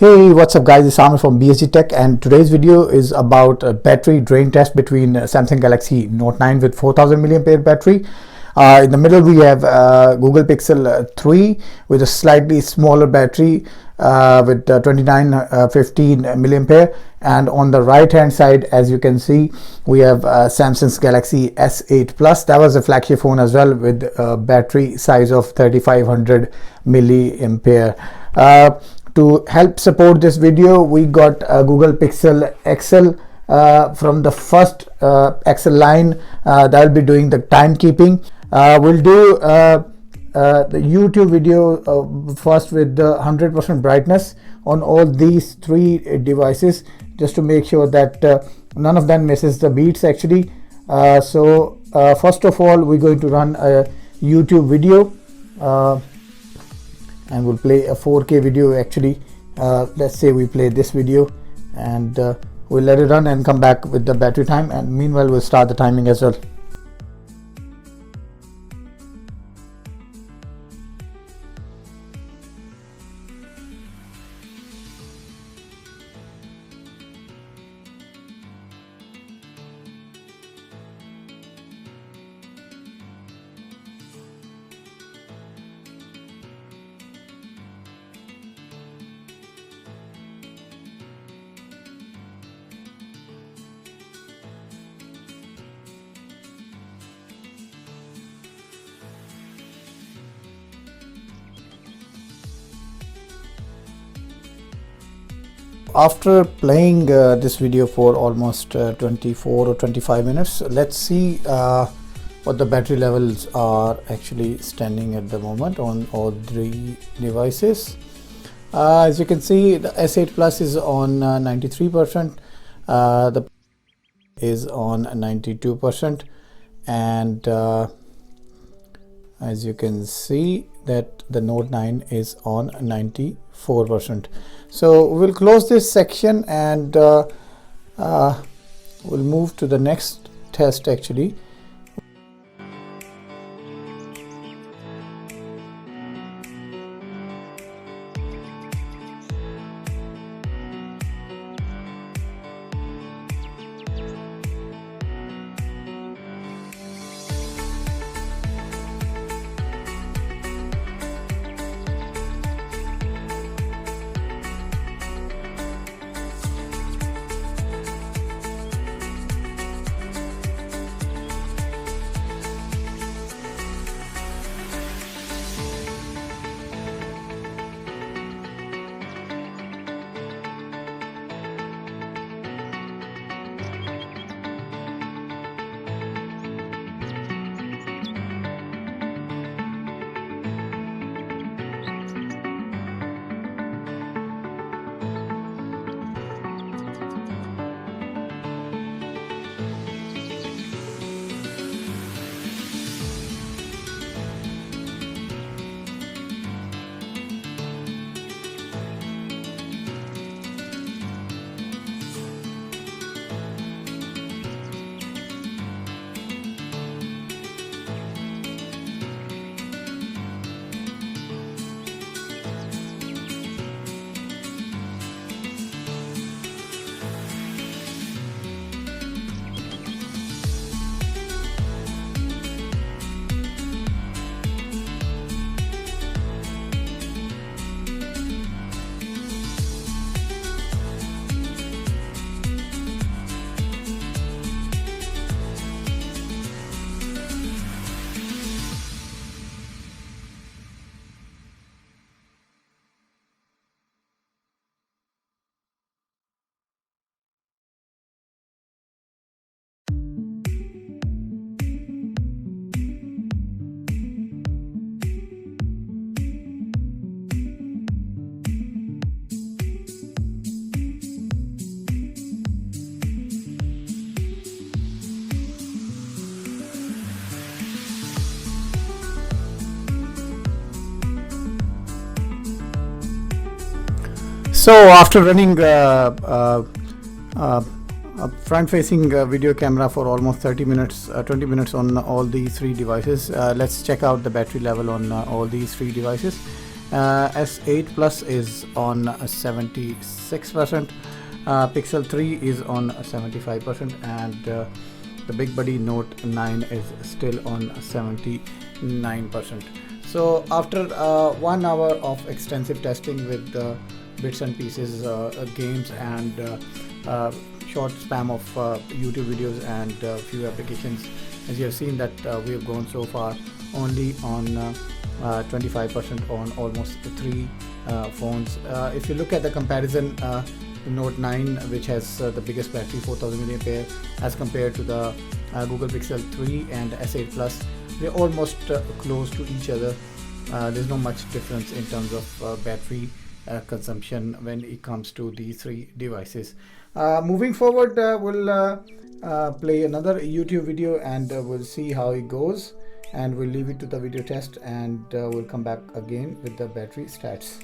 Hey, what's up guys, it's Amir from BSG Tech, and today's video is about a battery drain test between Samsung Galaxy Note 9 with 4000 mAh battery. In the middle we have Google Pixel 3 with a slightly smaller battery with 2915 mAh, and on the right hand side, as you can see, we have Samsung's Galaxy S8 Plus. That was a flagship phone as well, with a battery size of 3500 mAh. To help support this video, we got Google Pixel XL from the first XL line that will be doing the timekeeping. We'll do the YouTube video first with the 100% brightness on all these three devices, just to make sure that none of them misses the beats actually. So first of all, we're going to run a YouTube video. And we'll play a 4K video actually. Let's say we play this video, and we'll let it run and come back with the battery time, and meanwhile we'll start the timing as well. After playing this video for almost 24 or 25 minutes, let's see what the battery levels are actually standing at the moment on all three devices. As you can see, the S8 Plus is on 93%, the is on 92%, and as you can see that the Note 9 is on 94%. So we'll close this section, and we'll move to the next test actually. So after running a front-facing video camera for almost 20 minutes on all these three devices, let's check out the battery level on all these three devices. S8 Plus is on 76%, Pixel 3 is on 75%, and the big buddy Note 9 is still on 79%. So after 1 hour of extensive testing with bits and pieces, games, and short spam of YouTube videos and few applications, as you have seen that we have gone so far only on 25% on almost 3 phones. If you look at the comparison, the Note 9, which has the biggest battery, 4000 mAh, as compared to the Google Pixel 3 and S8 Plus, they're almost close to each other. There's no much difference in terms of battery consumption when it comes to these 3 devices. Moving forward, we'll play another YouTube video and we'll see how it goes, and we'll leave it to the video test, and we'll come back again with the battery stats.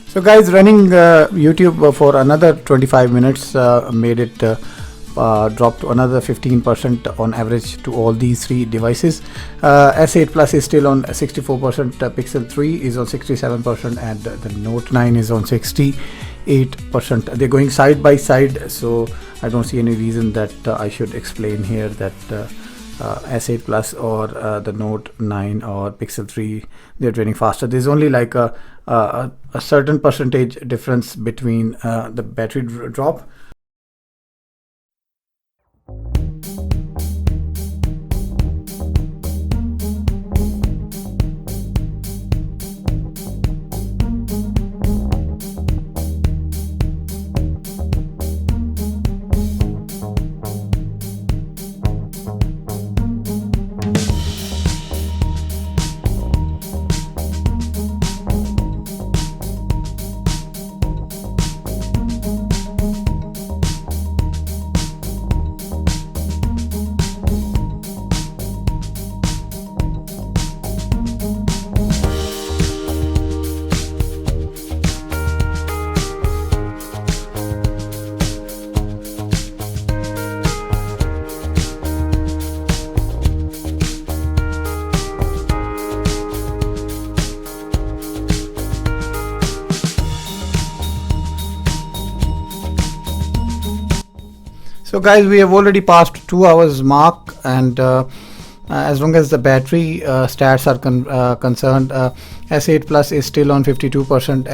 So guys, running YouTube for another 25 minutes made it drop to another 15% on average to all these 3 devices. S8 Plus is still on 64%, Pixel 3 is on 67%, and the Note 9 is on 68%. They're going side by side, so I don't see any reason that I should explain here that S8 Plus or the Note 9 or Pixel 3, they're training faster. There's only like a certain percentage difference between the battery drop. So guys, we have already passed 2 hours mark, and as long as the battery stats are concerned, S8 Plus is still on 52%,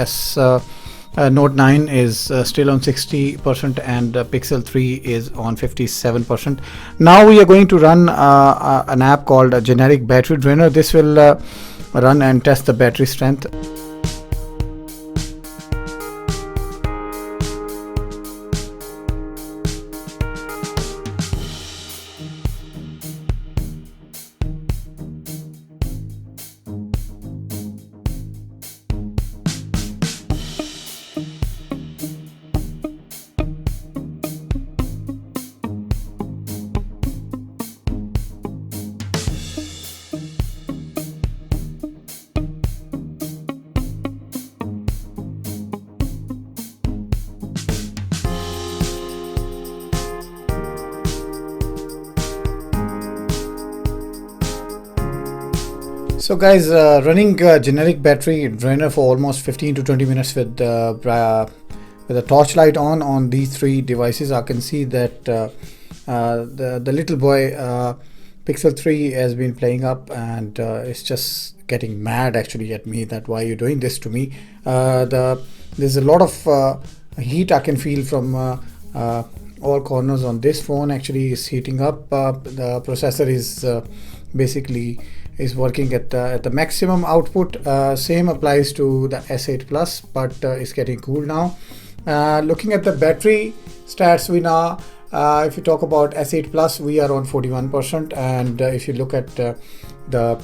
Note 9 is still on 60%, and Pixel 3 is on 57%. Now we are going to run an app called a generic battery drainer. This will run and test the battery strength. So guys, running generic battery drainer for almost 15 to 20 minutes with a torchlight on these three devices, I can see that the little boy Pixel 3 has been playing up, and it's just getting mad actually at me that why you're doing this to me. There's a lot of heat I can feel from all corners on this phone. Actually is heating up. The processor is basically is working at the maximum output. Same applies to the S8 Plus, but it's getting cool now. Looking at the battery stats, we now if you talk about S8 Plus, we are on 41%, and if you look at the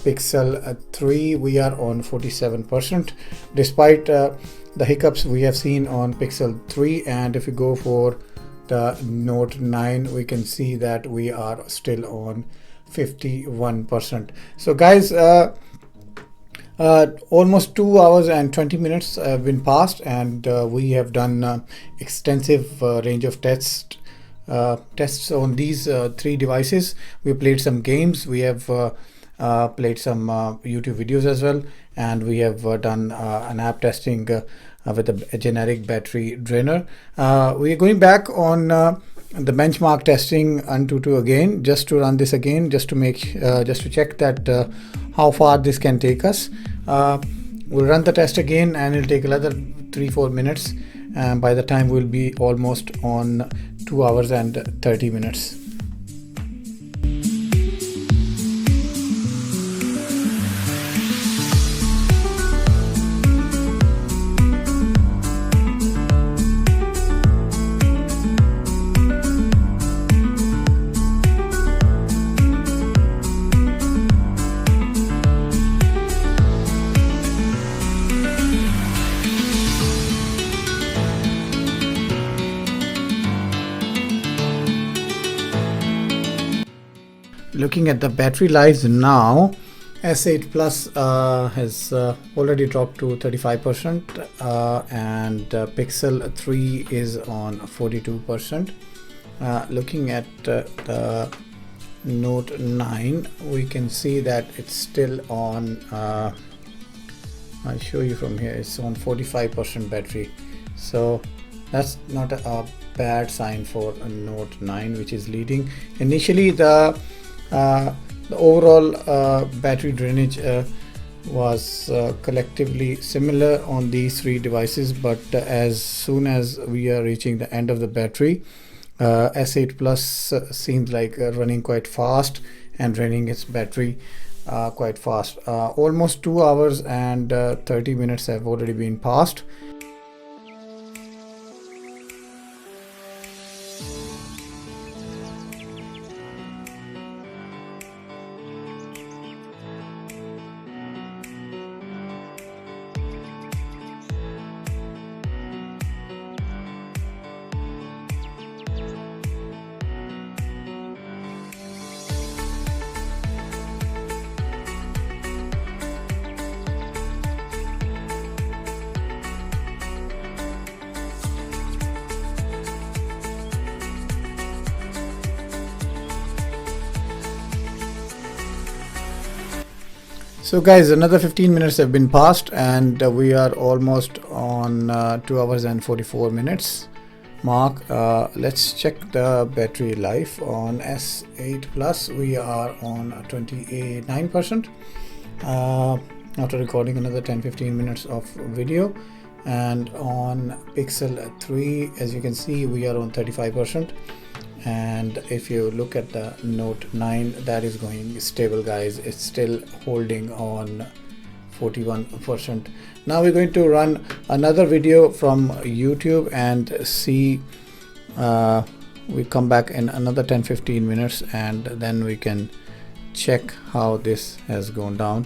Pixel 3, we are on 47%, despite the hiccups we have seen on Pixel 3. And if you go for the Note 9, we can see that we are still on 51%. So guys, almost 2 hours and 20 minutes have been passed, and we have done extensive range of tests on these three devices. We played some games, we have played some YouTube videos as well, and we have done an app testing with a generic battery drainer. We are going back on the benchmark testing Antutu again, just to run this again, just to make just to check that how far this can take us. We'll run the test again, and it'll take another 3-4 minutes, and by the time we'll be almost on 2 hours and 30 minutes. Looking at the battery life now, S8 Plus has already dropped to 35%, and Pixel 3 is on 42%. Looking at the Note 9, we can see that it's still on, I'll show you from here, it's on 45% battery. So that's not a bad sign for a Note 9, which is leading. Initially the overall battery drainage was collectively similar on these three devices, but as soon as we are reaching the end of the battery, S8 Plus seems like running quite fast and draining its battery quite fast. Almost 2 hours and 30 minutes have already been passed. So guys, another 15 minutes have been passed, and we are almost on 2 hours and 44 minutes mark. Let's check the battery life. On S8 Plus we are on 29% after recording another 10-15 minutes of video, and on Pixel 3, as you can see, we are on 35%. And if you look at the Note 9, that is going stable, guys. It's still holding on 41%. Now we're going to run another video from YouTube and see, we come back in another 10-15 minutes, and then we can check how this has gone down.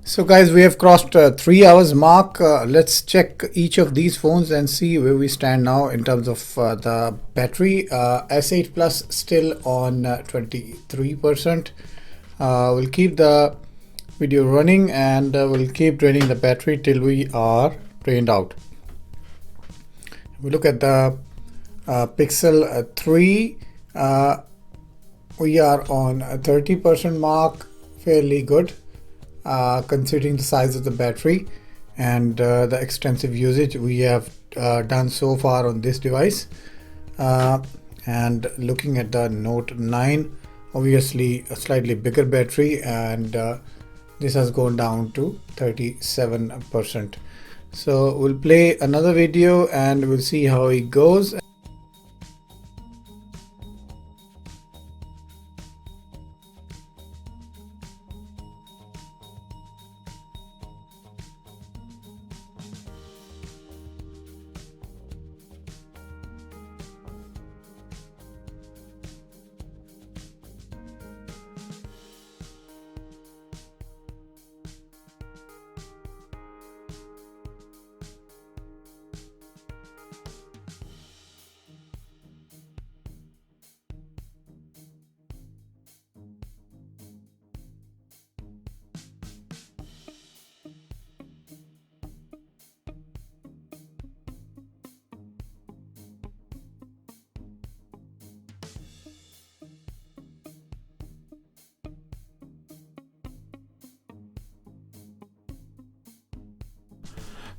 So guys, we have crossed 3 hours mark. Let's check each of these phones and see where we stand now in terms of the battery. S8 Plus still on 23%. We'll keep the video running and we'll keep draining the battery till we are drained out. If we look at the Pixel 3, we are on a 30% mark, fairly good. Considering the size of the battery and the extensive usage we have done so far on this device. And looking at the Note 9, obviously a slightly bigger battery, and this has gone down to 37%. So we'll play another video and we'll see how it goes.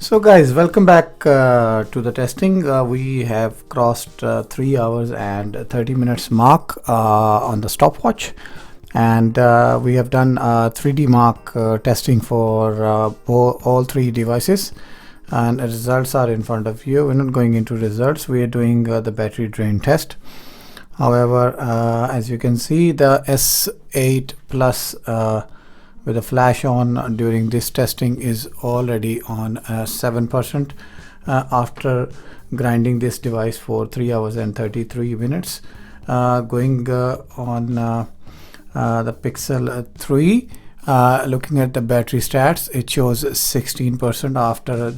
So guys, welcome back to the testing. We have crossed 3 hours and 30 minutes mark on the stopwatch, and we have done 3D mark testing for all three devices, and the results are in front of you. We're not going into results, we are doing the battery drain test. However, as you can see, the S8 Plus with a flash on during this testing is already on 7% after grinding this device for 3 hours and 33 minutes. Going on the Pixel 3, looking at the battery stats, it shows 16% after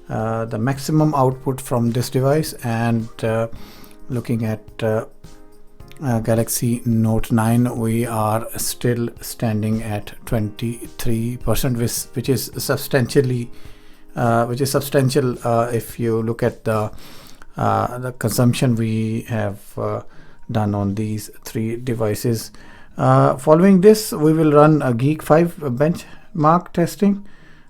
the maximum output from this device. And looking at Galaxy Note 9, we are still standing at 23%, which is substantially substantial if you look at the consumption we have done on these three devices. Following this, we will run a Geek 5 benchmark testing.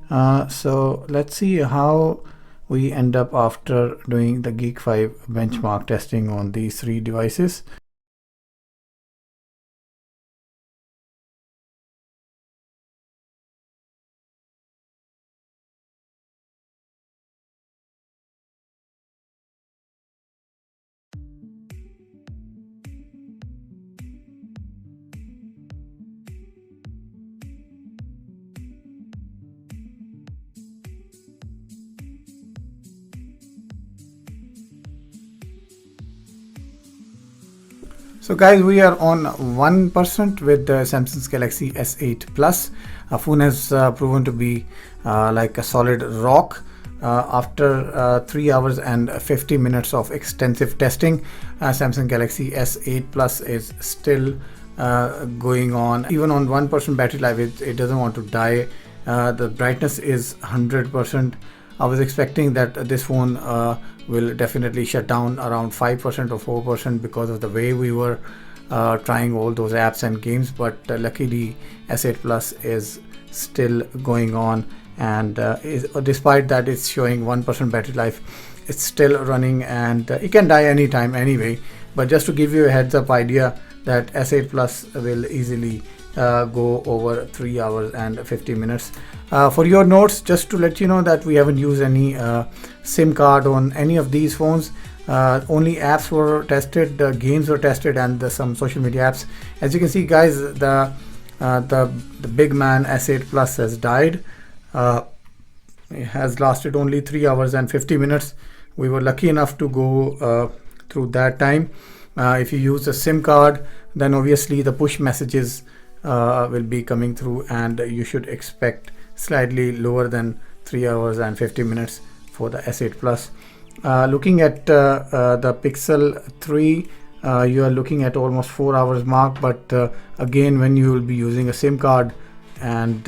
So let's see how we end up after doing the Geek 5 benchmark testing on these three devices. So guys, we are on 1% with the Samsung's Galaxy S8 Plus. A phone has proven to be like a solid rock. After 3 hours and 50 minutes of extensive testing, Samsung Galaxy S8 Plus is still going on. Even on 1% battery life, it doesn't want to die. The brightness is 100%. I was expecting that this phone will definitely shut down around 5% or 4% because of the way we were trying all those apps and games, but luckily S8 Plus is still going on, and despite that it's showing 1% battery life, it's still running, and it can die anytime anyway. But just to give you a heads up idea that S8 Plus will easily go over 3 hours and 50 minutes. For your notes, just to let you know that we haven't used any SIM card on any of these phones. Only apps were tested, games were tested, and some social media apps. As you can see guys, the big man S8 Plus has died. It has lasted only 3 hours and 50 minutes. We were lucky enough to go through that time. If you use a SIM card, then obviously the push messages will be coming through, and you should expect slightly lower than 3 hours and 50 minutes for the S8 Plus. Looking at the Pixel 3, you are looking at almost 4 hours mark, but again, when you will be using a SIM card, and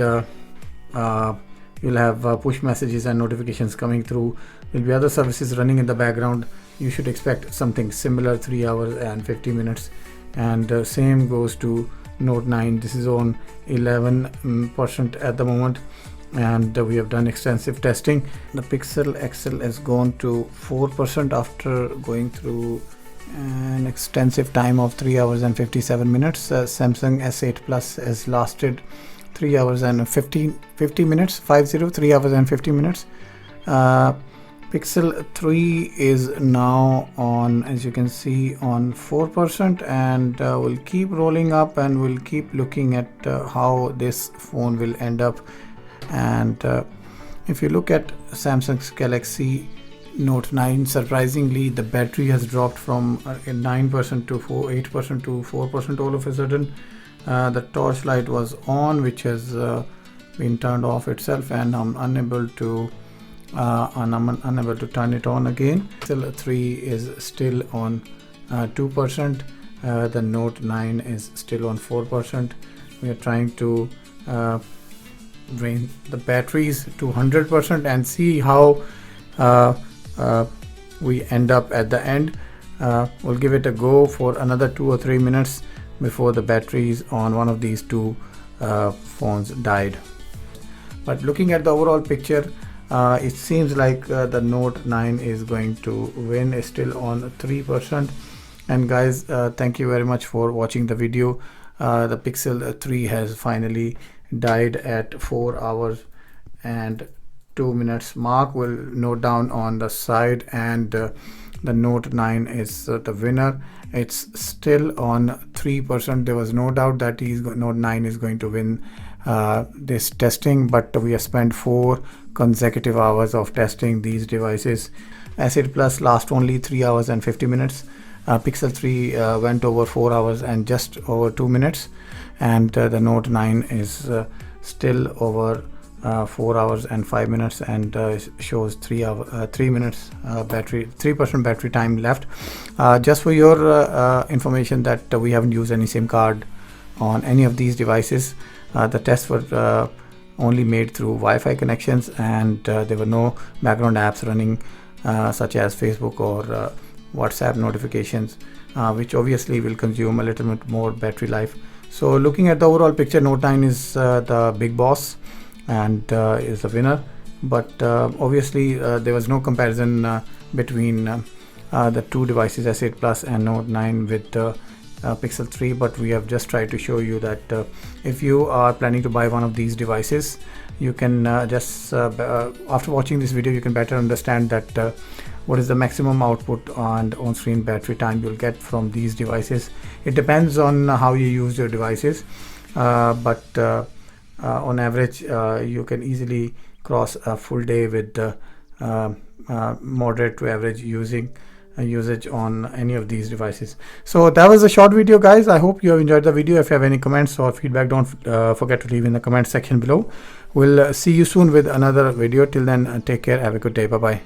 you'll have push messages and notifications coming through, there'll be other services running in the background, you should expect something similar, 3 hours and 50 minutes. And same goes to Note 9. This is on 11% at the moment, and we have done extensive testing. The Pixel XL has gone to 4% after going through an extensive time of 3 hours and 57 minutes. Samsung S8 Plus has lasted 3 hours and 50 minutes, 3 hours and 50 minutes. Pixel 3 is now on, as you can see, on 4%, and we'll keep rolling up, and we'll keep looking at how this phone will end up. And if you look at Samsung's Galaxy Note 9, surprisingly the battery has dropped from 9% to 8% to 4% all of a sudden. The torchlight was on, which has been turned off itself, and I'm unable to turn it on again. Pixel 3 is still on 2%. The Note 9 is still on 4%. We are trying to drain the batteries to 100% and see how we end up at the end. We'll give it a go for another 2 or 3 minutes before the batteries on one of these two phones died. But looking at the overall picture, it seems like the Note 9 is going to win. Is still on 3%. And guys, thank you very much for watching the video. The Pixel 3 has finally died at 4 hours and 2 minutes mark. We'll note down on the side, and the Note 9 is the winner. It's still on 3%. There was no doubt that Note 9 is going to win this testing, but we have spent 4 consecutive hours of testing these devices. S8 Plus last only 3 hours and 50 minutes. Pixel 3 went over 4 hours and just over 2 minutes, and the Note 9 is still over 4 hours and 5 minutes, and shows 3 minutes battery, 3% battery time left. Just for your information, that we haven't used any SIM card on any of these devices. The tests were only made through Wi-Fi connections, and there were no background apps running such as Facebook or WhatsApp notifications, which obviously will consume a little bit more battery life. So looking at the overall picture, Note 9 is the big boss and is the winner. But obviously there was no comparison between the two devices, S8 Plus and Note 9, with Pixel 3, but we have just tried to show you that if you are planning to buy one of these devices, you can after watching this video, you can better understand that what is the maximum output and on-screen battery time you'll get from these devices. It depends on how you use your devices, but on average you can easily cross a full day with moderate to average usage on any of these devices. So that was a short video, guys. I hope you have enjoyed the video. If you have any comments or feedback, don't forget to leave in the comment section below. We'll see you soon with another video. Till then, take care. Have a good day. Bye bye.